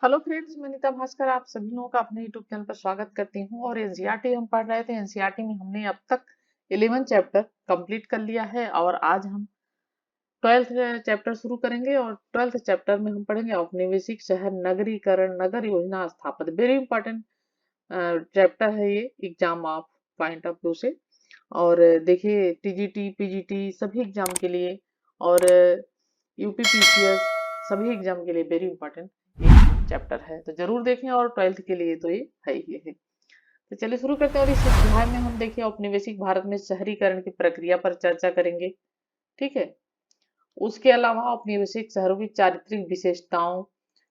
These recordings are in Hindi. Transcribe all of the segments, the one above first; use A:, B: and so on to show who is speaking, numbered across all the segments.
A: हेलो फ्रेंड्स, मैं नीता भास्कर आप सभी लोगों का अपने यूट्यूब चैनल पर स्वागत करती हूँ। और एनसीईआरटी हम पढ़ रहे थे। एनसीईआरटी में हमने अब तक 11 चैप्टर कंप्लीट कर लिया है और आज हम 12th चैप्टर शुरू करेंगे। और 12th चैप्टर में हम पढ़ेंगे औपनिवेशिक शहर नगरीकरण, नगर योजना स्थापत्य। वेरी इंपॉर्टेंट चैप्टर है ये exam of point of view से। और देखिए, टीजीटी पीजीटी सभी एग्जाम के लिए और यूपीपीसीएस सभी एग्जाम के लिए वेरी इंपॉर्टेंट चैप्टर है, तो जरूर देखें। और 12th के लिए तो ये है ही है। तो चलिए शुरू करते हैं। और इस अध्याय में हम देखिए औपनिवेशिक भारत में शहरीकरण की प्रक्रिया पर चर्चा करेंगे। ठीक है। उसके अलावा औपनिवेशिक शहरों की चारित्रिक विशेषताओं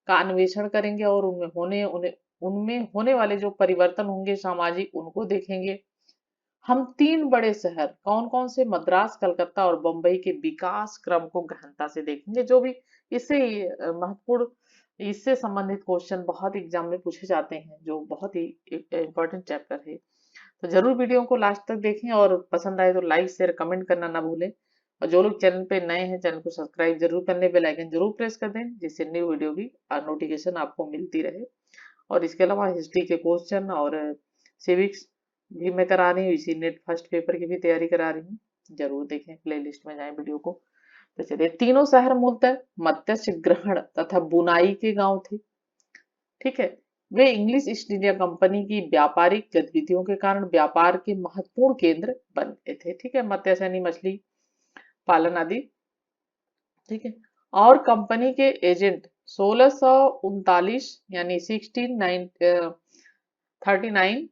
A: का अन्वेषण करेंगे और उनमें होने वाले जो परिवर्तन होंगे सामाजिक, उनको देखेंगे। हम 3 बड़े शहर कौन कौन से, मद्रास, कलकत्ता और बम्बई के विकास क्रम को गहनता से देखेंगे। जो भी इससे महत्वपूर्ण, इससे संबंधित क्वेश्चन बहुत एग्जाम में पूछे जाते हैं, जो बहुत ही इंपॉर्टेंट चैप्टर है। तो जरूर वीडियो को लास्ट तक देखें और पसंद आए तो लाइक शेयर कमेंट करना ना भूलें। और जो लोग चैनल पे नए हैं, चैनल को सब्सक्राइब जरूर कर लें, बेल आइकन जरूर प्रेस कर दें, जिससे न्यू वीडियो की नोटिफिकेशन आपको मिलती रहे। और इसके अलावा हिस्ट्री के क्वेश्चन और सिविक्स भी मैं करा रही हूँ, इसी नेट फर्स्ट पेपर की भी तैयारी करा रही हूँ। जरूर देखें, प्लेलिस्ट में जाएं वीडियो को। तो चलिए, तीनों शहर मूलतः मत्स्य ग्रहण तथा बुनाई के गांव थे। ठीक है। वे इंग्लिश ईस्ट इंडिया कंपनी की व्यापारिक गतिविधियों के कारण व्यापार के महत्वपूर्ण केंद्र बन गए थे। ठीक है, मत्स्य यानी मछली पालन आदि। ठीक है। और कंपनी के एजेंट 1639 यानी 1639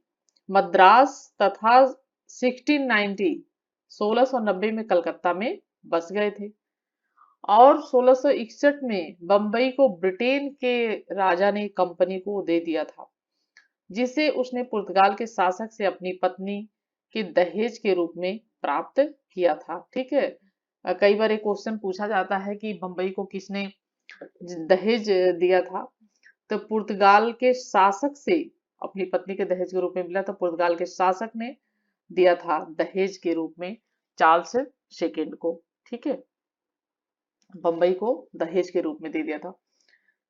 A: मद्रास तथा 1690 1690 में कलकत्ता में बस गए थे। और 1661 में बंबई को ब्रिटेन के राजा ने कंपनी को दे दिया था, जिसे उसने पुर्तगाल के शासक से अपनी पत्नी के दहेज के रूप में प्राप्त किया था। ठीक है। कई बार एक क्वेश्चन पूछा जाता है कि बंबई को किसने दहेज दिया था। तो पुर्तगाल के शासक से अपनी पत्नी के दहेज के रूप में मिला, तो पुर्तगाल के शासक ने दिया था दहेज के रूप में चार्ल्स सेकेंड को। ठीक है। बंबई को दहेज के रूप में दे दिया था।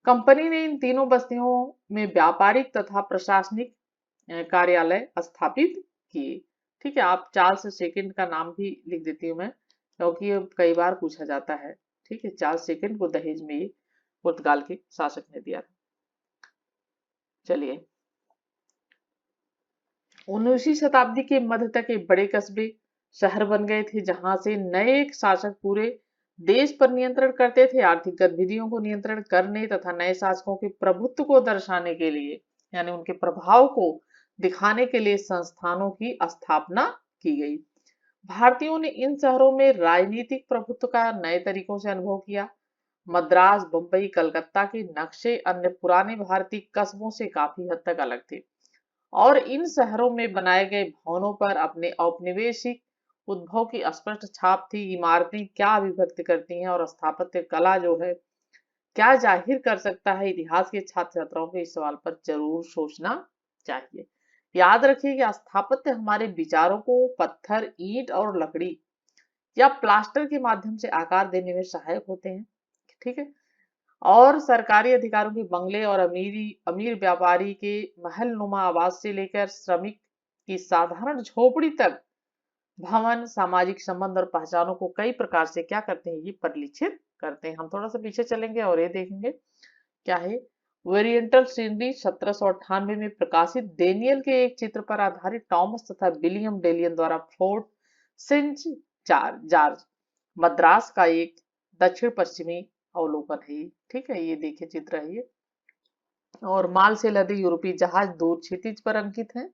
A: कंपनी ने इन तीनों बस्तियों में व्यापारिक तथा प्रशासनिक कार्यालय स्थापित किए। ठीक है। आप चार्ल्स सेकंड का नाम भी लिख देती हूँ मैं, क्योंकि ये कई बार पूछा जाता है। ठीक है। चार्ल्स सेकंड को दहेज में ये पुर्तगाल के शासक ने दिया था। चलिए, 19वीं शताब्दी के मध्य तक ये बड़े कस्बे शहर बन गए थे, जहां से नए शासक पूरे देश पर नियंत्रण करते थे। आर्थिक गतिविधियों को नियंत्रण करने तथा नए शासकों के प्रभुत्व को दर्शाने के लिए, यानी उनके प्रभाव को दिखाने के लिए संस्थानों की स्थापना की गई। भारतीयों ने इन शहरों में राजनीतिक प्रभुत्व का नए तरीकों से अनुभव किया। मद्रास, बंबई, कलकत्ता के नक्शे अन्य पुराने भारतीय कस्बों से काफी हद तक अलग थे। और इन शहरों में बनाए गए भवनों पर अपने औपनिवेशिक उद्भव की स्पष्ट छाप थी। इमारतें क्या अभिव्यक्त करती हैं और स्थापत्य कला जो है क्या जाहिर कर सकता है, इतिहास के छात्र छात्राओं को इस सवाल पर जरूर सोचना चाहिए। याद रखिए कि स्थापत्य हमारे विचारों को पत्थर, ईंट और लकड़ी या प्लास्टर के माध्यम से आकार देने में सहायक होते हैं। ठीक है। और सरकारी अधिकारियों के बंगले और अमीर व्यापारी के महल नुमा आवास से लेकर श्रमिक की साधारण झोपड़ी तक भवन सामाजिक संबंध और पहचानों को कई प्रकार से क्या करते हैं, ये परिलक्षित करते हैं। हम थोड़ा सा पीछे चलेंगे और ये देखेंगे क्या है। ओरिएंटल सीनरी 1798 में प्रकाशित डेनियल के एक चित्र पर आधारित टॉमस तथा विलियम डेलियन द्वारा फोर्ट सेंट जॉर्ज मद्रास का एक दक्षिण पश्चिमी अवलोकन है ये। ठीक है। ये देखिए चित्र है ये। और माल से लदे यूरोपीय जहाज दूर क्षितिज पर अंकित हैं।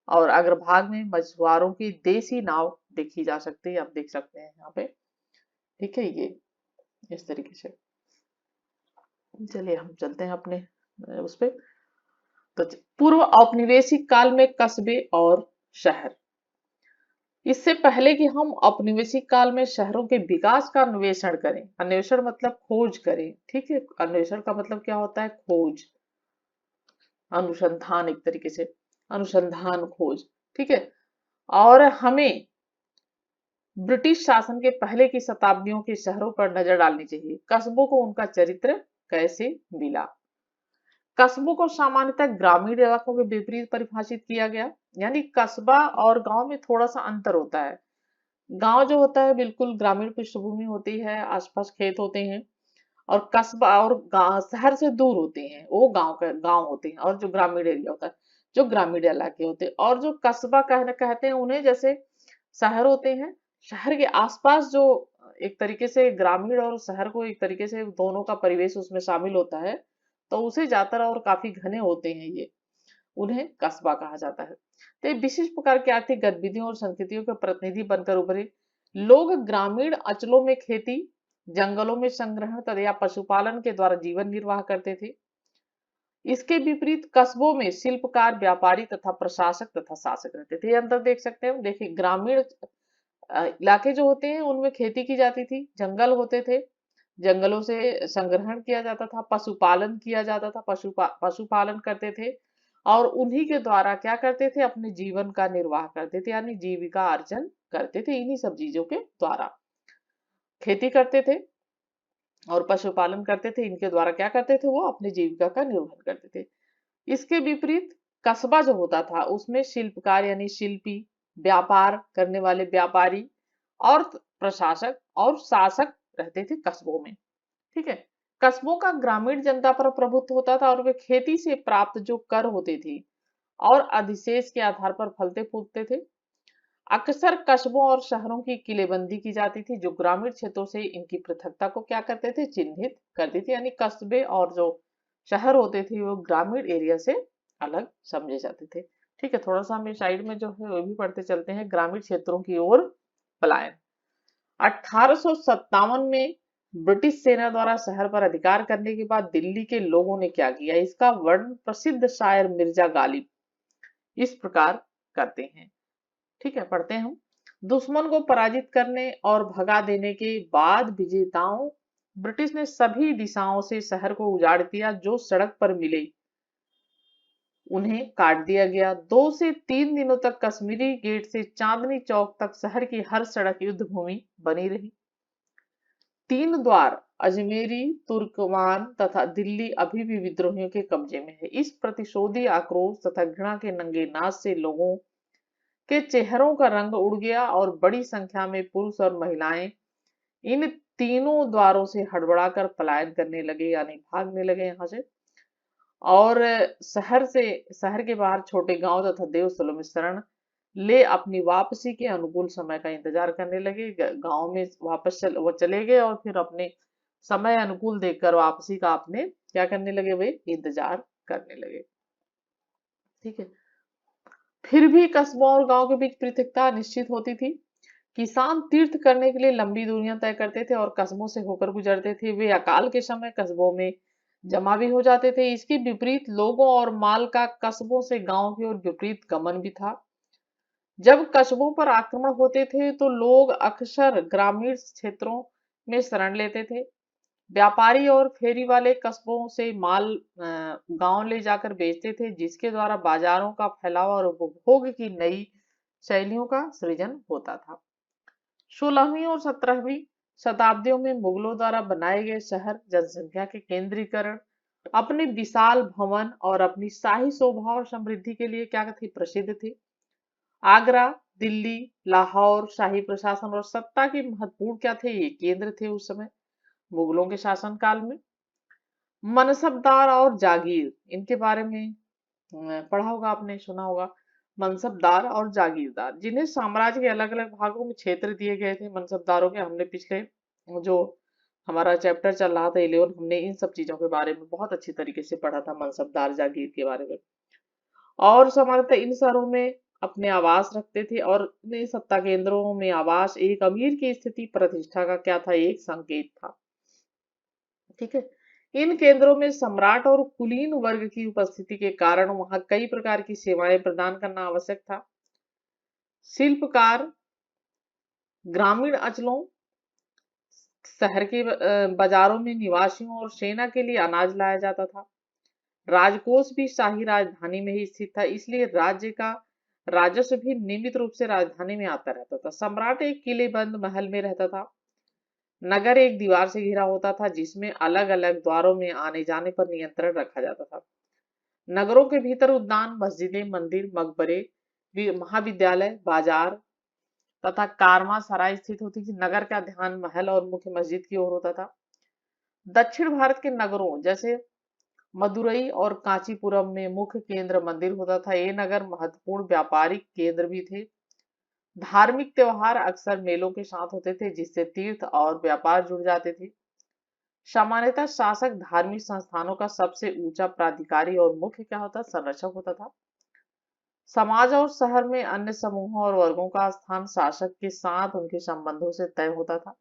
A: और अग्रभाग में मछुआरों की देसी नाव देखी जा सकती है, आप देख सकते हैं यहाँ पे। ठीक है। ये इस तरीके से। चलिए हम चलते हैं अपने उस पे। तो पूर्व औपनिवेशिक काल में कस्बे और शहर। इससे पहले कि हम औपनिवेशिक काल में शहरों के विकास का अन्वेषण करें, अन्वेषण मतलब खोज करें। ठीक है। अन्वेषण का मतलब क्या होता है, खोज, अनुसंधान, एक तरीके से अनुसंधान खोज। ठीक है। और हमें ब्रिटिश शासन के पहले की शताब्दियों के शहरों पर नजर डालनी चाहिए। कस्बों को उनका चरित्र कैसे मिला। कस्बों को सामान्यतः ग्रामीण इलाकों के विपरीत परिभाषित किया गया, यानी कस्बा और गांव में थोड़ा सा अंतर होता है। गांव जो होता है बिल्कुल ग्रामीण पृष्ठभूमि होती है, आसपास खेत होते हैं, और कस्बा और शहर से दूर होते हैं, वो गांव होते हैं। और जो ग्रामीण एरिया होता है, जो ग्रामीण इलाके होते हैं, और जो कस्बा कहते हैं उन्हें, जैसे शहर होते हैं, शहर के आसपास जो एक तरीके से ग्रामीण और शहर को एक तरीके से दोनों का परिवेश उसमें शामिल होता है, तो उसे ज्यादातर और काफी घने होते हैं ये, उन्हें कस्बा कहा जाता है। तो ये विशेष प्रकार की आर्थिक गतिविधियों और संस्कृतियों के प्रतिनिधि बनकर उभरे। लोग ग्रामीण अंचलों में खेती, जंगलों में संग्रहण तथा या पशुपालन के द्वारा जीवन निर्वाह करते थे। इसके विपरीत कस्बों में शिल्पकार, व्यापारी तथा प्रशासक तथा शासक रहते थे। ये अंतर देख सकते हैं। देखिए, ग्रामीण इलाके जो होते हैं उनमें खेती की जाती थी, जंगल होते थे, जंगलों से संग्रहण किया जाता था, पशुपालन किया जाता था, पशुपालन करते थे, और उन्हीं के द्वारा क्या करते थे, अपने जीवन का निर्वाह करते थे, यानी जीविका अर्जन करते थे। इन्हीं सब चीजों के द्वारा खेती करते थे और पशुपालन करते थे, इनके द्वारा क्या करते थे, वो अपनी जीविका का निर्वहन करते थे। इसके विपरीत कस्बा जो होता था उसमें शिल्पकार यानी शिल्पी, व्यापार करने वाले व्यापारी, और प्रशासक और शासक रहते थे कस्बों में। ठीक है। कस्बों का ग्रामीण जनता पर प्रभुत्व होता था, और वे खेती से प्राप्त जो कर होते थे और अधिशेष के आधार पर फलते फूलते थे। अक्सर कस्बों और शहरों की किलेबंदी की जाती थी, जो ग्रामीण क्षेत्रों से इनकी पृथकता को क्या करते थे, चिन्हित करती थी। यानी कस्बे और जो शहर होते थे वो ग्रामीण एरिया से अलग समझे जाते थे। ठीक है, थोड़ा सा हम साइड में जो है वो भी पढ़ते चलते हैं। ग्रामीण क्षेत्रों की ओर पलायन। 1857 में ब्रिटिश सेना द्वारा शहर पर अधिकार करने के बाद दिल्ली के लोगों ने क्या किया, इसका वर्णन प्रसिद्ध शायर मिर्जा गालिब इस प्रकार करते हैं। ठीक है, पढ़ते हैं हम। दुश्मन को पराजित करने और भगा देने के बाद विजेताओं ब्रिटिश ने सभी दिशाओं से शहर को उजाड़ दिया। जो सड़क पर मिले उन्हें काट दिया गया। 2 से 3 दिनों तक कश्मीरी गेट से चांदनी चौक तक शहर की हर सड़क युद्ध भूमि बनी रही। 3 द्वार, अजमेरी, तुर्कमान तथा दिल्ली अभी भी विद्रोहियों के कब्जे में है। इस प्रतिशोधी आक्रोश तथा घृणा के नंगे नाच से लोगों के चेहरों का रंग उड़ गया, और बड़ी संख्या में पुरुष और महिलाएं इन तीनों द्वारों से हड़बड़ाकर पलायन करने लगे, यानी भागने लगे यहाँ से। और शहर के बाहर छोटे गांव तथा देवस्थलों में शरण ले अपनी वापसी के अनुकूल समय का इंतजार करने लगे। गांव में वापस वो चले गए, और फिर अपने समय अनुकूल देखकर वापसी का अपने क्या करने लगे, वे इंतजार करने लगे। ठीक है। फिर भी कस्बों और गांव के बीच पृथकता निश्चित होती थी। किसान तीर्थ करने के लिए लंबी दूरियां तय करते थे और कस्बों से होकर गुजरते थे। वे अकाल के समय कस्बों में जमा भी हो जाते थे। इसके विपरीत लोगों और माल का कस्बों से गांव की ओर विपरीत गमन भी था। जब कस्बों पर आक्रमण होते थे तो लोग अक्सर ग्रामीण क्षेत्रों में शरण लेते थे। व्यापारी और फेरी वाले कस्बों से माल गांव ले जाकर बेचते थे, जिसके द्वारा बाजारों का फैलाव और उपभोग की नई शैलियों का सृजन होता था। 16वीं और 17वीं शताब्दियों में मुगलों द्वारा बनाए गए शहर जनसंख्या के केंद्रीकरण, अपने विशाल भवन और अपनी शाही शोभा और समृद्धि के लिए क्या थे, प्रसिद्ध थे। आगरा, दिल्ली, लाहौर शाही प्रशासन और सत्ता के महत्वपूर्ण क्या थे, ये केंद्र थे उस समय मुगलों के शासनकाल में। मनसबदार और जागीर, इनके बारे में पढ़ा होगा आपने, सुना होगा। मनसबदार और जागीरदार, जिन्हें साम्राज्य के अलग अलग भागों में क्षेत्र दिए गए थे। मनसबदारों के हमने पिछले जो हमारा चैप्टर चल रहा था 11, हमने इन सब चीजों के बारे में बहुत अच्छी तरीके से पढ़ा था, मनसबदार जागीर के बारे में। और सामान्यतः इन शहरों में अपने आवास रखते थे, और इन सत्ता केंद्रों में आवास एक अमीर की स्थिति प्रतिष्ठा का क्या था, एक संकेत था। ठीक है। इन केंद्रों में सम्राट और कुलीन वर्ग की उपस्थिति के कारण वहां कई प्रकार की सेवाएं प्रदान करना आवश्यक था। शिल्पकार, ग्रामीण अंचलों, शहर के बाजारों में निवासियों और सेना के लिए अनाज लाया जाता था। राजकोष भी शाही राजधानी में ही स्थित था, इसलिए राज्य का राजस्व भी नियमित रूप से राजधानी में आता रहता था। सम्राट एक किलेबंद महल में रहता था। नगर एक दीवार से घिरा होता था, जिसमें अलग अलग द्वारों में आने जाने पर नियंत्रण रखा जाता था। नगरों के भीतर उद्यान, मस्जिदें, मंदिर, मकबरे, महाविद्यालय, बाजार तथा कारवां सराय स्थित होती थी। नगर का ध्यान महल और मुख्य मस्जिद की ओर होता था। दक्षिण भारत के नगरों जैसे मदुरई और कांचीपुरम में मुख्य केंद्र मंदिर होता था। ये नगर महत्वपूर्ण व्यापारिक केंद्र भी थे। धार्मिक त्योहार अक्सर मेलों के साथ होते थे, जिससे तीर्थ और व्यापार जुड़ जाते थे। सामान्यतः शासक धार्मिक संस्थानों का सबसे ऊंचा प्राधिकारी और मुख्य क्या होता, संरक्षक होता था। समाज और शहर में अन्य समूहों और वर्गों का स्थान शासक के साथ उनके संबंधों से तय होता था।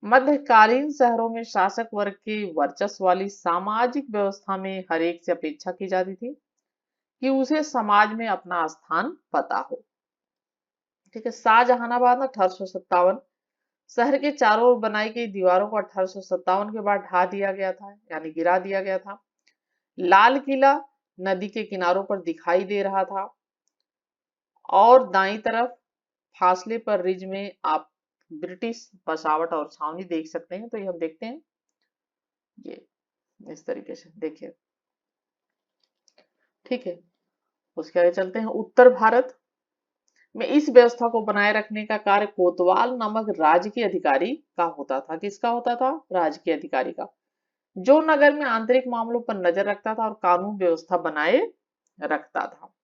A: मध्यकालीन शहरों में शासक वर्ग के वर्चस्व वाली सामाजिक व्यवस्था में हर एक से अपेक्षा की जाती थी कि उसे समाज में अपना स्थान पता हो। ठीक है। शाहजहानाबाद 1857, शहर के चारों ओर बनाई गई दीवारों को 1857 के बाद ढा दिया गया था, यानी गिरा दिया गया था। लाल किला नदी के किनारों पर दिखाई दे रहा था और दाईं तरफ फासले पर रिज में आप ब्रिटिश बसावट और छावनी देख सकते हैं। तो ये हम देखते हैं, ये इस तरीके से देखिए। ठीक है, उसके आगे चलते हैं। उत्तर भारत में इस व्यवस्था को बनाए रखने का कार्य कोतवाल नामक राजकीय अधिकारी का होता था। किसका होता था? राजकीय अधिकारी का, जो नगर में आंतरिक मामलों पर नजर रखता था और कानून व्यवस्था बनाए रखता था।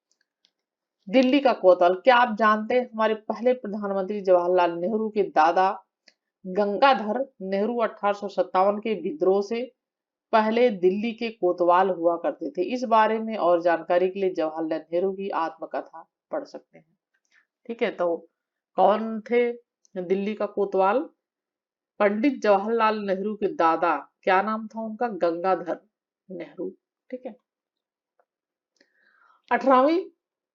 A: दिल्ली का कोतवाल, क्या आप जानते हैं हमारे पहले प्रधानमंत्री जवाहरलाल नेहरू के दादा गंगाधर नेहरू 1857 के विद्रोह से पहले दिल्ली के कोतवाल हुआ करते थे। इस बारे में और जानकारी के लिए जवाहरलाल नेहरू की आत्मकथा पढ़ सकते हैं। ठीक है, तो कौन थे दिल्ली का कोतवाल? पंडित जवाहरलाल नेहरू के दादा, क्या नाम था उनका? गंगाधर नेहरू। ठीक है। 18वीं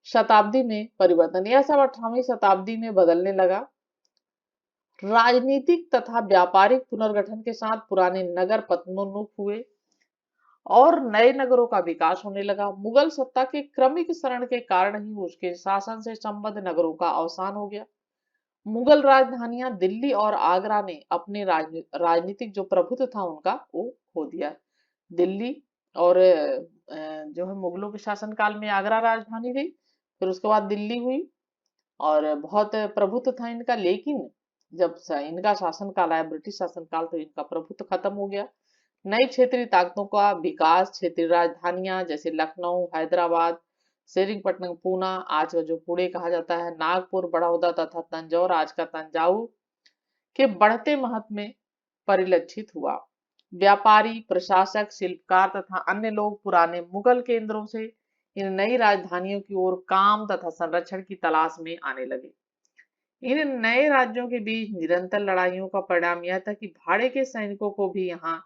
A: शताब्दी में परिवर्तन, यह सब 18वीं शताब्दी में बदलने लगा। राजनीतिक तथा व्यापारिक पुनर्गठन के साथ पुराने नगर पतनोन्मुख हुए और नए नगरों का विकास होने लगा। मुगल सत्ता के क्रमिक शरण के कारण ही उसके शासन से संबद्ध नगरों का अवसान हो गया। मुगल राजधानियां दिल्ली और आगरा ने अपने राजनीतिक जो प्रभुत्व था उनका वो खो दिया। दिल्ली और जो है मुगलों के शासनकाल में आगरा राजधानी थी, फिर उसके बाद दिल्ली हुई और बहुत प्रभुत्व था इनका। लेकिन जब इनका शासनकाल आया, ब्रिटिश शासनकाल, तो इनका प्रभुत्व खत्म हो गया। नई क्षेत्रीय ताकतों का विकास, क्षेत्रीय राजधानियां जैसे लखनऊ, हैदराबाद, सेरिंगपट्टनम, पूना, आज का जो पुणे कहा जाता है, नागपुर, बड़ौदा तथा तंजौर, आज का तंजावुर, के बढ़ते महत्व में परिलक्षित हुआ। व्यापारी, प्रशासक, शिल्पकार तथा अन्य लोग पुराने मुगल केंद्रों से इन नई राजधानियों की ओर काम तथा संरक्षण की तलाश में आने लगे। इन नए राज्यों के बीच निरंतर लड़ाइयों का परिणाम यह था कि भाड़े के सैनिकों को भी यहाँ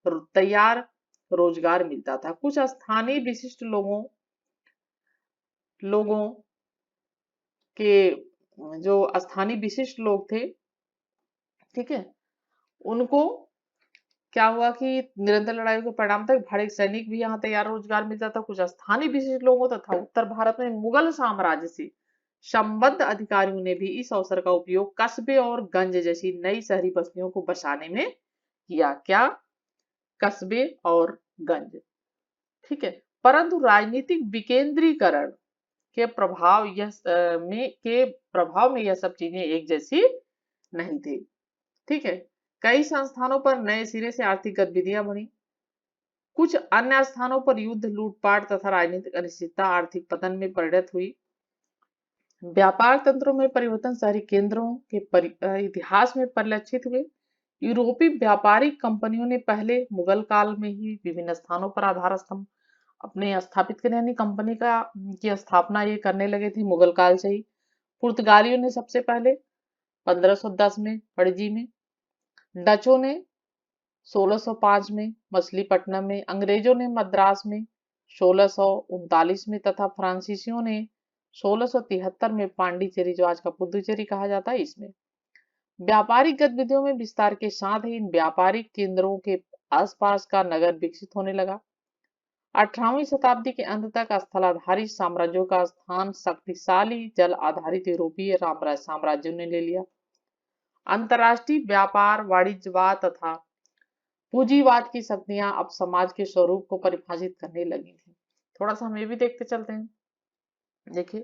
A: तैयार रोजगार मिलता था। कुछ स्थानीय विशिष्ट लोगों के जो स्थानीय विशिष्ट लोग थे, ठीक है, उनको क्या हुआ कि निरंतर लड़ाइयों के परिणाम तक भाड़े सैनिक भी यहाँ तैयार रोजगार मिलता था। कुछ स्थानीय विशिष्ट लोगों तथा उत्तर भारत में मुगल साम्राज्य से संबद्ध अधिकारियों ने भी इस अवसर का उपयोग कस्बे और गंज जैसी नई शहरी बस्तियों को बसाने में किया। क्या? कस्बे और गंज। ठीक है। परंतु राजनीतिक विकेंद्रीकरण के प्रभाव में यह सब चीजें एक जैसी नहीं थी। ठीक है। कई संस्थानों पर नए सिरे से आर्थिक गतिविधियां बढ़ी। कुछ अन्य स्थानों पर युद्ध, लूटपाट तथा राजनीतिक अनिश्चितता आर्थिक पतन में परिणत हुई। व्यापार तंत्रों में परिवर्तन शहरी केंद्रों के इतिहास में परिलक्षित हुए। यूरोपीय व्यापारिक कंपनियों ने पहले मुगल काल में ही विभिन्न स्थानों पर आधार स्तंभ अपने स्थापित करे, यानी कंपनी का की स्थापना ये करने लगे थे मुगल काल से ही। पुर्तगालियों ने सबसे पहले 1510 में पणजी में, डचों ने 1605 में मछलीपट्टनम में, अंग्रेजों ने मद्रास में 1639 में तथा फ्रांसीसियों ने 1673 में पांडिचेरी, जो आज का पुदुचेरी कहा जाता है, इसमें। व्यापारिक गतिविधियों में विस्तार के साथ ही इन व्यापारिक केंद्रों के आसपास का नगर विकसित होने लगा। 18वीं शताब्दी के अंत तक स्थलाधारी साम्राज्यों का स्थान शक्तिशाली जल आधारित यूरोपीय साम्राज्यों ने ले लिया। अंतरराष्ट्रीय व्यापार, वाणिज्यवाद तथा पूंजीवाद की शक्तियां अब समाज के स्वरूप को परिभाषित करने लगी थी। थोड़ा सा हम ये भी देखते चलते हैं। देखिए,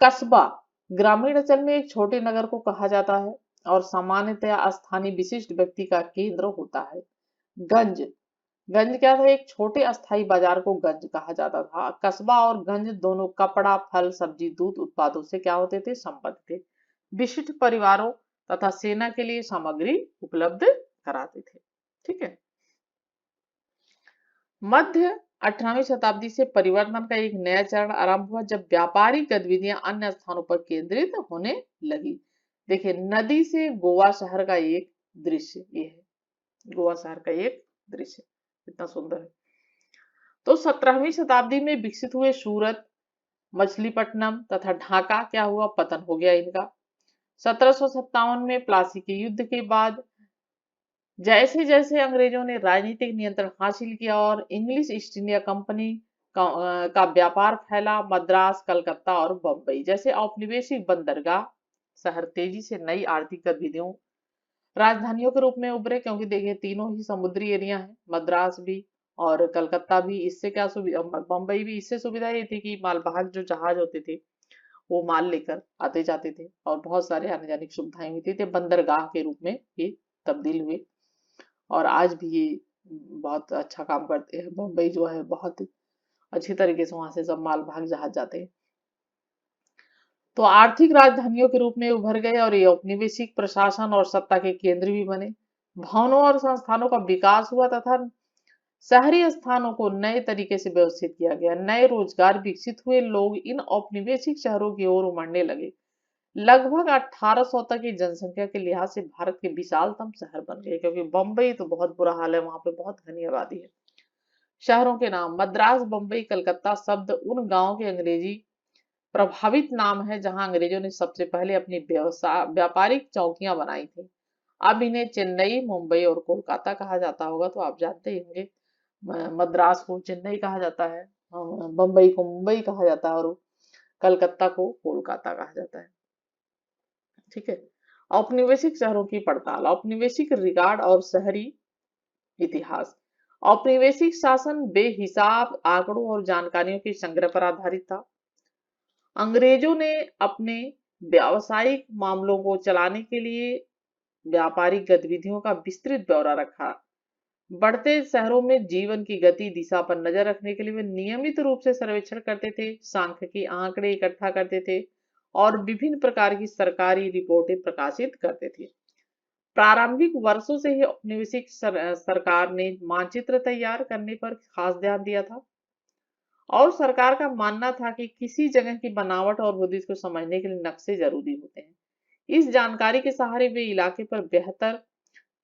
A: कस्बा ग्रामीण अंचल में एक छोटे नगर को कहा जाता है और सामान्यतया स्थानीय विशिष्ट व्यक्ति का केंद्र होता है। गंज, गंज क्या था? एक छोटे अस्थायी बाजार को गंज कहा जाता था। कस्बा और गंज दोनों कपड़ा, फल, सब्जी, दूध उत्पादों से क्या होते थे? संबद्ध थे। विशिष्ट परिवारों तथा सेना के लिए सामग्री उपलब्ध कराते थे। ठीक है। मध्य 18वीं शताब्दी से परिवर्तन का एक नया चरण आरंभ हुआ जब व्यापारिक गतिविधियां अन्य स्थानों पर केंद्रित होने लगी। देखिए, नदी से गोवा शहर का एक दृश्य ये है। गोवा शहर का एक दृश्य कितना सुंदर है। तो 17वीं शताब्दी में विकसित हुए सूरत, मछलीपट्टनम तथा ढाका क्या हुआ? पतन हो गया इनका। 1757 में प्लासी के युद्ध के बाद जैसे जैसे अंग्रेजों ने राजनीतिक नियंत्रण हासिल किया और इंग्लिश ईस्ट इंडिया कंपनी का व्यापार फैला, मद्रास, कलकत्ता और बम्बई जैसे औपनिवेशिक बंदरगाह शहर तेजी से नई आर्थिक गतिविधियों राजधानियों के रूप में उभरे, क्योंकि देखिए तीनों ही समुद्री एरिया है, मद्रास भी और कलकत्ता भी। इससे क्या सुविधा, बम्बई भी, इससे सुविधा ये थी कि मालवाहक जो जहाज होते थे वो माल लेकर आते जाते थे और बहुत सारे आने जाने की सुविधाएं होती थी। बंदरगाह के रूप में ये तब्दील हुए और आज भी ये बहुत अच्छा काम करते हैं। मुंबई जो है बहुत अच्छी तरीके से वहां से सब माल भाग जहाज जाते हैं। तो आर्थिक राजधानियों के रूप में उभर गए और ये औपनिवेशिक प्रशासन और सत्ता के केंद्र भी बने। भवनों और संस्थानों का विकास हुआ तथा शहरी स्थानों को नए तरीके से व्यवस्थित किया गया। नए रोजगार विकसित हुए, लोग इन औपनिवेशिक शहरों की ओर उमड़ने लगे। लगभग 1800 तक की जनसंख्या के लिहाज से भारत के विशालतम शहर बन गए, क्योंकि बम्बई तो बहुत बुरा हाल है, वहां पे बहुत घनी आबादी है। शहरों के नाम मद्रास, बम्बई, कलकत्ता शब्द उन गांवों के अंग्रेजी प्रभावित नाम है जहां अंग्रेजों ने सबसे पहले अपनी व्यवसाय व्यापारिक चौकियां बनाई थी। अब इन्हें चेन्नई, मुंबई और कोलकाता कहा जाता होगा, तो आप जानते ही होंगे। मद्रास को चेन्नई कहा जाता है, बम्बई को मुंबई कहा जाता है और कलकत्ता को कोलकाता कहा जाता है। ठीक है। औपनिवेशिक शहरों की पड़ताल, औपनिवेशिक रिकॉर्ड और शहरी इतिहास। औपनिवेशिक शासन बेहिसाब आंकड़ों और जानकारियों के संग्रह पर आधारित था। अंग्रेजों ने अपने व्यावसायिक मामलों को चलाने के लिए व्यापारिक गतिविधियों का विस्तृत ब्यौरा रखा। बढ़ते शहरों में जीवन की गति दिशा पर नजर रखने के लिए वे नियमित रूप से सर्वेक्षण करते थे, सांख्यिकी आंकड़े इकट्ठा करते थे और विभिन्न प्रकार की सरकारी रिपोर्टें प्रकाशित करते थे। प्रारंभिक वर्षों से ही औपनिवेशिक सरकार ने मानचित्र तैयार करने पर खास ध्यान दिया था और सरकार का मानना था कि किसी जगह की बनावट और भूदिश को समझने के लिए नक्शे जरूरी होते हैं। इस जानकारी के सहारे वे इलाके पर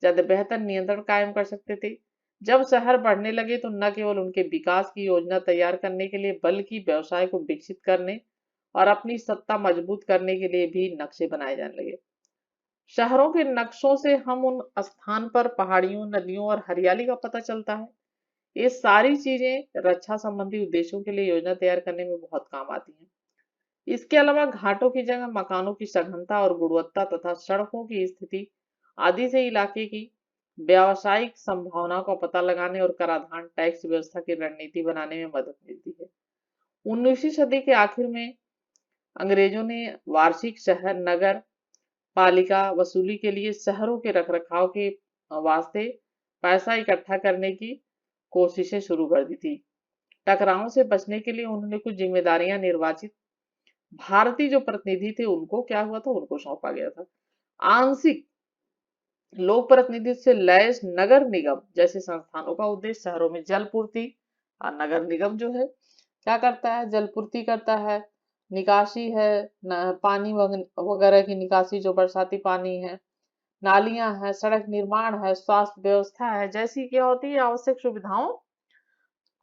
A: ज्यादा बेहतर नियंत्रण कायम कर सकते थे। जब शहर बढ़ने लगे तो न केवल उनके विकास की योजना तैयार करने के लिए बल्कि व्यवसाय को विकसित करने और अपनी सत्ता मजबूत करने के लिए भी नक्शे बनाए जाने लगे। शहरों के नक्शों से हम उन स्थान पर पहाड़ियों, नदियों और हरियाली का पता चलता है। ये सारी चीजें रक्षा संबंधी उद्देश्यों के लिए योजना तैयार करने में बहुत काम आती हैं। इसके अलावा घाटों की जगह मकानों की सघनता और गुणवत्ता तथा सड़कों की स्थिति आदि से इलाके की व्यावसायिक संभावनाओं का पता लगाने और कराधान टैक्स व्यवस्था की रणनीति बनाने में मदद मिलती है। 19वीं सदी के आखिर में अंग्रेजों ने वार्षिक शहर नगर पालिका वसूली के लिए शहरों के रखरखाव के वास्ते पैसा इकट्ठा करने की कोशिशें शुरू कर दी थी। टकरावों से बचने के लिए उन्होंने कुछ जिम्मेदारियां निर्वाचित भारतीय जो प्रतिनिधि थे उनको क्या हुआ था, उनको सौंपा गया था। आंशिक लोक प्रतिनिधित्व से लैस नगर निगम जैसे संस्थानों का उद्देश्य शहरों में जल पूर्ति और नगर निगम जो है क्या करता है, जल पूर्ति करता है, निकासी है, पानी वगैरह की निकासी, जो बरसाती पानी है, नालियां है, सड़क निर्माण है, स्वास्थ्य व्यवस्था है, जैसी क्या होती है आवश्यक सुविधाओं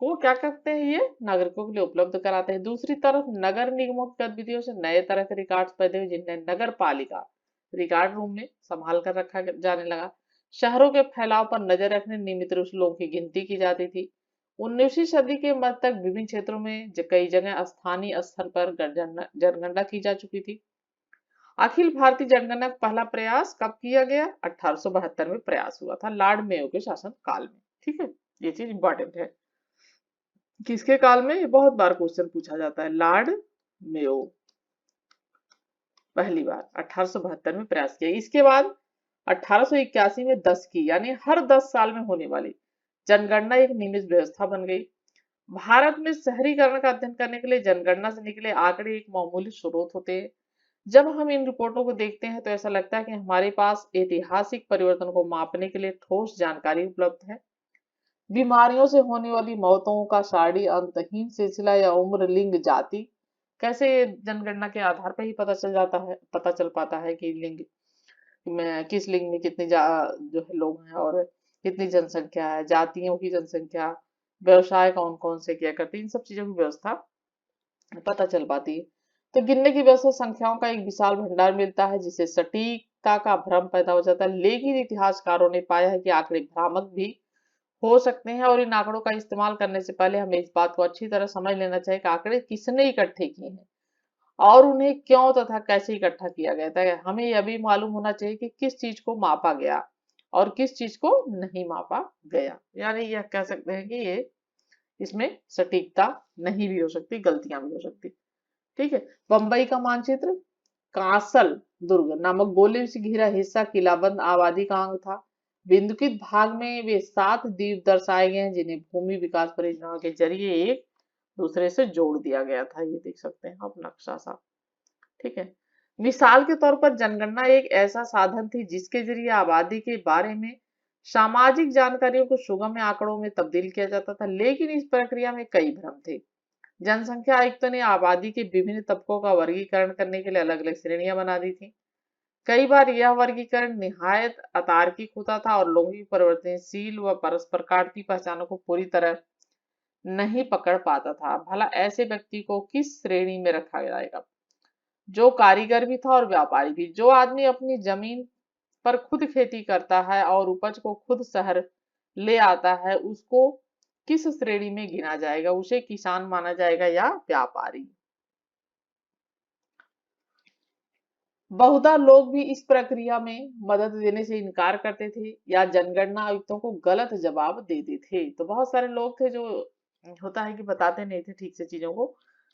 A: को क्या करते हैं ये नागरिकों के लिए उपलब्ध कराते हैं। दूसरी तरफ नगर निगमों की गतिविधियों से नए तरह के रिकॉर्ड पैदा हुए जिन्हें नगर पालिका रिकॉर्ड रूम में संभाल कर रखा जाने लगा। शहरों के फैलाव पर नजर रखने नियमित रूप से लोगों की गिनती की जाती थी। 19वीं सदी के मध्य तक विभिन्न क्षेत्रों में कई जगह स्थानीय स्तर पर जनगणना की जा चुकी थी। अखिल भारतीय जनगणना का पहला प्रयास कब किया गया? 1872 में प्रयास हुआ था, लॉर्ड मेयो के शासन काल में। ठीक है, ये चीज इंपॉर्टेंट है। किसके काल में? ये बहुत बार क्वेश्चन पूछा जाता है। लॉर्ड मेयो पहली बार 1872 में प्रयास किया। इसके बाद 1881 में 10 की यानी हर 10 साल में होने वाली जनगणना एक नियमित व्यवस्था बन गई। भारत में शहरीकरण का अध्ययन करने के लिए जनगणना से निकले आंकड़े एक मामूली स्रोत होते हैं। जब हम इन रिपोर्टों को देखते हैं तो ऐसा लगता है कि हमारे पास ऐतिहासिक परिवर्तन को मापने के लिए ठोस जानकारी उपलब्ध है। बीमारियों से होने वाली मौतों का साड़ी अंतहीन सिलसिला या उम्र, लिंग, जाति कैसे जनगणना के आधार पर ही पता चल पाता है कि लिंग में किस लिंग में कितने जो है लोग हैं और कितनी जनसंख्या है, जातियों की जनसंख्या, व्यवसाय कौन कौन से किया करते हैं, इन सब चीजों की व्यवस्था पता चल पाती है। तो गिनने की वजह से संख्याओं का एक विशाल भंडार मिलता है जिससे सटीकता का भ्रम पैदा हो जाता है। लेकिन इतिहासकारों ने पाया है कि आंकड़े भ्रामक भी हो सकते हैं और इन आंकड़ों का इस्तेमाल करने से पहले हमें इस बात को अच्छी तरह समझ लेना चाहिए कि आंकड़े किसने इकट्ठे किए हैं और उन्हें क्यों तथा कैसे इकट्ठा किया गया था। हमें यह भी मालूम होना चाहिए कि किस चीज को मापा गया और किस चीज को नहीं मापा गया। यानी यह कह सकते हैं कि ये इसमें सटीकता नहीं भी हो सकती, गलतियां भी हो सकती। ठीक है। बंबई का मानचित्र कांसल दुर्ग नामक गोले से घिरा हिस्सा किलाबंद आबादी का अंग था। बिंदुकित भाग में वे 7 द्वीप दर्शाए गए हैं जिन्हें भूमि विकास परियोजना के जरिए एक दूसरे से जोड़ दिया गया था। ये देख सकते हैं आप नक्शा सा। ठीक है। मिसाल के तौर पर जनगणना एक ऐसा साधन थी जिसके जरिए आबादी के बारे में सामाजिक जानकारियों को सुगम्य आंकड़ों में तब्दील किया जाता था। लेकिन इस प्रक्रिया में कई भ्रम थे। जनसंख्या आयुक्तों ने आबादी के विभिन्न तबकों का वर्गीकरण करने के लिए अलग अलग श्रेणियां बना दी थी। कई बार यह वर्गीकरण निहायत अतार्किक होता था और लोगों की परिवर्तनशील व परस्पर काटती पहचानों को पूरी तरह नहीं पकड़ पाता था। भला ऐसे व्यक्ति को किस श्रेणी में रखा जाएगा? जो कारीगर भी था और व्यापारी भी। जो आदमी अपनी जमीन पर खुद खेती करता है और उपज को खुद शहर ले आता है उसको किस श्रेणी में गिना जाएगा? उसे किसान माना जाएगा या व्यापारी? बहुधा लोग भी इस प्रक्रिया में मदद देने से इनकार करते थे या जनगणना आयुक्तों को गलत जवाब देते थे। तो बहुत सारे लोग थे जो होता है कि बताते नहीं थे ठीक से चीजों को।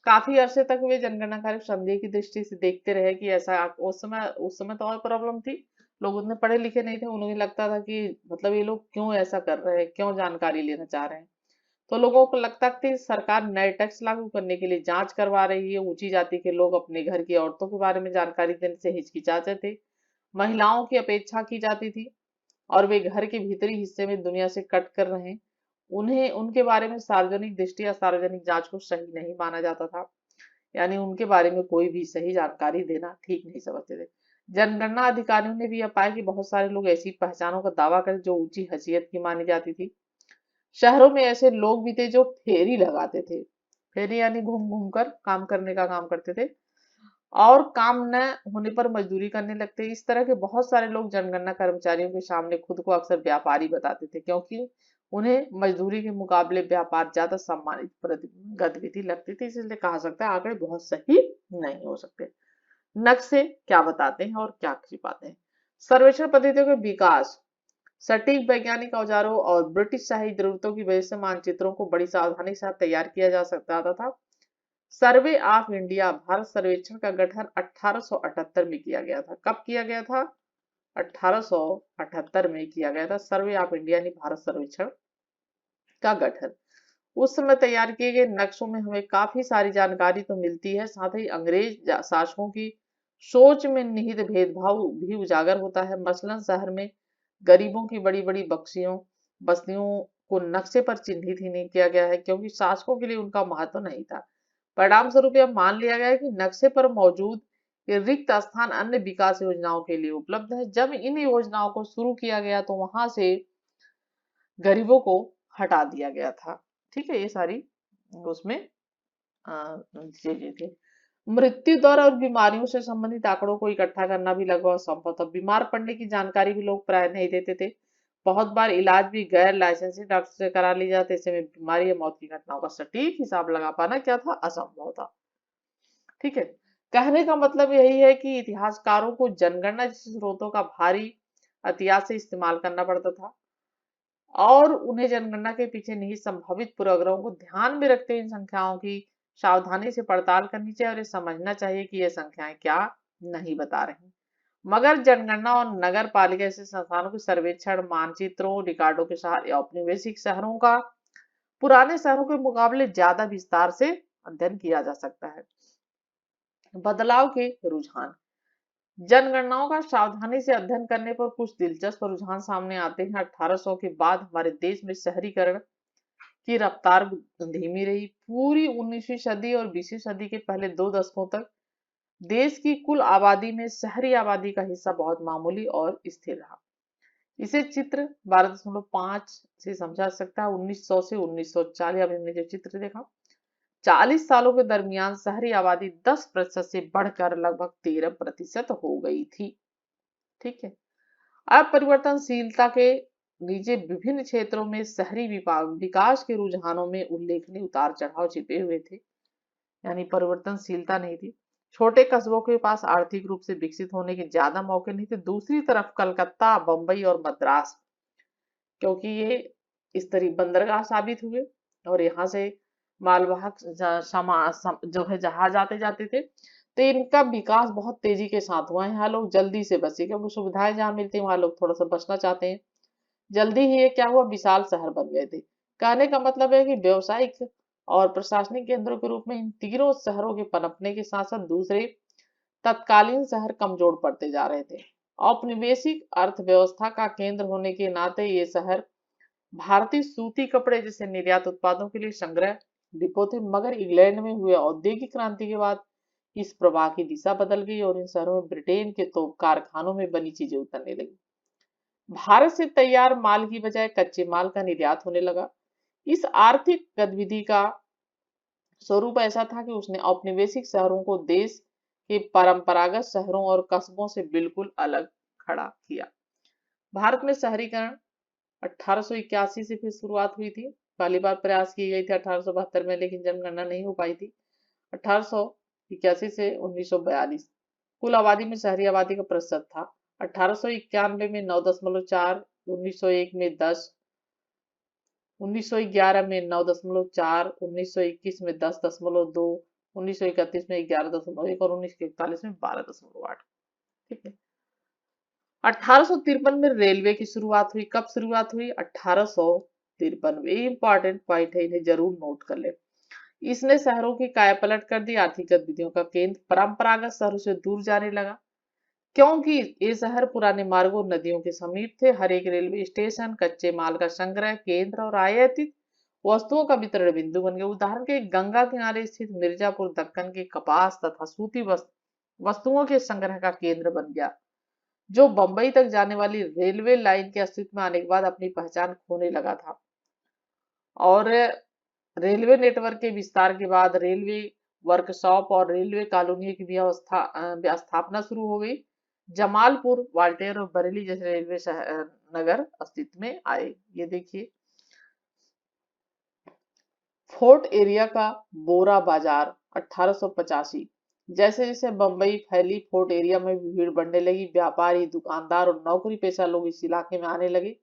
A: काफी अरसे तक वे जनगणना कार्य संदेह की दृष्टि से देखते रहे कि ऐसा उस समय तो और प्रॉब्लम थी। लोग उतने पढ़े लिखे नहीं थे, उन्हें लगता था कि मतलब ये लोग क्यों ऐसा कर रहे हैं, क्यों जानकारी लेना चाह रहे हैं। तो लोगों को लगता था कि सरकार नए टैक्स लागू करने के लिए जांच करवा रही है। ऊंची जाति के लोग अपने घर की औरतों के बारे में जानकारी देने से हिचकिचाते थे। महिलाओं की अपेक्षा की जाती थी और वे घर के भीतरी हिस्से में दुनिया से कट कर रहे। उन्हें उनके बारे में सार्वजनिक दृष्टि या सार्वजनिक जांच को सही नहीं माना जाता था। यानी उनके बारे में कोई भी सही जानकारी देना ठीक नहीं समझते थे। जनगणना अधिकारियों ने भी यह पाया कि बहुत सारे लोग ऐसी पहचानों का दावा करते जो ऊंची हैसियत की मानी जाती थी। शहरों में ऐसे लोग भी थे जो फेरी लगाते थे। फेरी यानी घूम घूम कर काम करने का काम करते थे और काम न होने पर मजदूरी करने लगते। इस तरह के बहुत सारे लोग जनगणना कर्मचारियों के सामने खुद को अक्सर व्यापारी बताते थे क्योंकि उन्हें मजदूरी के मुकाबले व्यापार ज्यादा सम्मानित गतिविधि लगती थी। इसलिए कहा सकता है आंकड़े बहुत सही नहीं हो सकते। नक्शे क्या बताते हैं और क्या छिपाते हैं? सर्वेक्षण पद्धतियों के विकास सटीक वैज्ञानिक औजारों और ब्रिटिश शाही जरूरतों की वजह से मानचित्रों को बड़ी सावधानी से तैयार किया जा सकता था। सर्वे ऑफ इंडिया भारत सर्वेक्षण का गठन 1878 में किया गया था। कब किया गया था? 1878 में किया गया था। सर्वे ऑफ इंडिया यानी भारत सर्वेक्षण का गठन। उस समय तैयार किए गए नक्शों में हमें काफी सारी जानकारी तो मिलती है, साथ ही अंग्रेज शासकों की सोच में निहित भेदभाव भी उजागर होता है। मसलन शहर में गरीबों की बड़ी बड़ी बस्तियों को नक्शे पर चिन्हित ही नहीं किया गया है क्योंकि शासकों के लिए उनका महत्व नहीं था। परिणाम स्वरूप यह मान लिया गया है कि नक्शे पर मौजूद ये रिक्त स्थान अन्य विकास योजनाओं के लिए उपलब्ध है। जब इन योजनाओं को शुरू किया गया तो वहां से गरीबों को हटा दिया गया था। ठीक है, ये सारी उसमें चीजें थी। मृत्यु दर और बीमारियों से संबंधित आंकड़ों को इकट्ठा करना भी लगभग असंभव था। बीमार पड़ने की जानकारी भी लोग प्राय नहीं देते थे। बहुत बार इलाज भी गैर लाइसेंसी डॉक्टर से करा ली जाती, ऐसे में बीमारी या मौत की घटनाओं का सटीक हिसाब लगा पाना क्या था? असंभव था। ठीक है। कहने का मतलब यही है कि इतिहासकारों को जनगणना जैसे स्रोतों का भारी एहतियात से इस्तेमाल करना पड़ता था। और उन्हें जनगणना के पीछे निहित संभावित पूर्वाग्रहों को ध्यान में रखते हुए इन संख्याओं की सावधानी से पड़ताल करनी चाहिए और ये समझना चाहिए कि ये संख्याएं क्या नहीं बता रही। मगर जनगणना और नगर पालिका ऐसे संस्थानों के सर्वेक्षण, मानचित्रों, रिकॉर्डों के सहारे औपनिवेशिक शहरों का पुराने शहरों के मुकाबले ज्यादा विस्तार से अध्ययन किया जा सकता है। बदलाव के रुझान। जनगणनाओं का सावधानी से अध्ययन करने पर कुछ दिलचस्प रुझान सामने आते हैं। 1800 के बाद हमारे देश में शहरीकरण की रफ्तार धीमी रही। पूरी 19वीं सदी और 20वीं सदी के पहले 2 दशकों तक देश की कुल आबादी में शहरी आबादी का हिस्सा बहुत मामूली और स्थिर रहा। इसे चित्र 12.5 से समझा सकता है। 1900 से 1940 अभी हमने जो चित्र देखा, 40 सालों के दरमियान शहरी आबादी 10% से बढ़कर लगभग 13% हो गई थी। ठीक है। अब परिवर्तनशीलता के नीचे विभिन्न क्षेत्रों में शहरी विकास के रुझानों में उल्लेखनीय उतार चढ़ाव छिपे हुए थे, यानी परिवर्तनशीलता नहीं थी। छोटे कस्बों के पास आर्थिक रूप से विकसित होने के ज्यादा मौके नहीं थे। दूसरी तरफ कलकत्ता, बंबई और मद्रास, क्योंकि ये इस तरह बंदरगाह साबित हुए और यहाँ से मालवाहक जो है जहाज आते जाते थे, तो इनका विकास बहुत तेजी के साथ हुआ है। यहाँ लोग जल्दी से बसे, क्योंकि सुविधाएं जहाँ मिलती है वहां लोग थोड़ा सा बचना चाहते हैं। जल्दी ही ये क्या हुआ, विशाल शहर बन गए थे। कहने का मतलब है कि व्यवसायिक और प्रशासनिक केंद्रों के रूप में इन तीनों शहरों के पनपने के साथ साथ दूसरे तत्कालीन शहर कमजोर पड़ते जा रहे थे। औपनिवेशिक अर्थव्यवस्था का केंद्र होने के नाते ये शहर भारतीय सूती कपड़े जैसे निर्यात उत्पादों के लिए संग्रह डिपो थे। मगर इंग्लैंड में हुए औद्योगिक क्रांति के बाद इस प्रवाह की दिशा बदल गई और इन शहरों में ब्रिटेन के तोप कारखानों में बनी चीजें उतरने लगी। भारत से तैयार माल की बजाय कच्चे माल का निर्यात होने लगा। इस आर्थिक गतिविधि का स्वरूप ऐसा था कि उसने औपनिवेशिक शहरों को देश के परंपरागत शहरों और कस्बों से बिल्कुल अलग खड़ा किया। भारत में शहरीकरण 1881 से फिर शुरुआत हुई थी। पहली बार प्रयास की गई थी 1872 में, लेकिन जनगणना नहीं हो पाई थी। 1881 से 1942 कुल आबादी में शहरी आबादी का प्रतिशत था। 1891 में 9.4, 1901 में 10, 1911 में 9.4, 1921 में 10.2, 1931 में 11.1 और 1941 में 12.8। ठीक है। 1853 में रेलवे की शुरुआत हुई। कब शुरुआत हुई? 1853 में। इंपॉर्टेंट पॉइंट है, इन्हें जरूर नोट कर ले। इसने शहरों की कायापलट कर दी। आर्थिक गतिविधियों का केंद्र परंपरागत शहरों से दूर जाने लगा, क्योंकि ये शहर पुराने मार्गों, नदियों के समीप थे। हर एक रेलवे स्टेशन कच्चे माल का संग्रह केंद्र और आयातित वस्तुओं का वितरण बिंदु बन गया। उदाहरण के गंगा किनारे स्थित मिर्जापुर दक्कन के कपास तथा सूती वस्तुओं के संग्रह का केंद्र बन गया, जो बंबई तक जाने वाली रेलवे लाइन के अस्तित्व में आने के बाद अपनी पहचान खोने लगा था। और रेलवे नेटवर्क के विस्तार के बाद रेलवे वर्कशॉप और रेलवे कॉलोनियों की भी स्थापना शुरू हो गई। जमालपुर, वाल्टेर और बरेली जैसे रेलवे नगर अस्तित्व में आए। ये देखिए, फोर्ट एरिया का बोरा बाजार 1885। जैसे जैसे बंबई फैली, फोर्ट एरिया में भी भीड़ बढ़ने लगी। व्यापारी, दुकानदार और नौकरी पेशा लोग इस इलाके में आने लगे।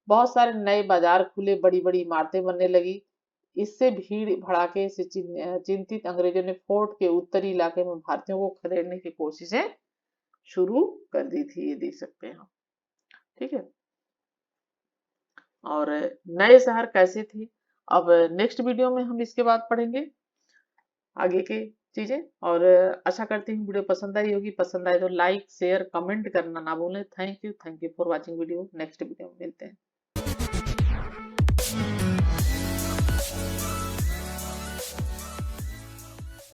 A: बहुत सारे नए बाजार खुले, बड़ी बड़ी इमारतें बनने लगी। इससे भीड़ भड़ाके से चिंतित अंग्रेजों ने फोर्ट के उत्तरी इलाके में भारतीयों को खदेड़ने की कोशिशें शुरू कर दी थी। ये देख सकते हैं हम। ठीक है। और नए शहर कैसे थे, अब नेक्स्ट वीडियो में हम इसके बाद पढ़ेंगे आगे के चीजें। और आशा करती हूँ वीडियो पसंद आई होगी। पसंद आए तो लाइक, शेयर, कमेंट करना ना भूलें। Thank you for watching video. Next video में मिलते हैं।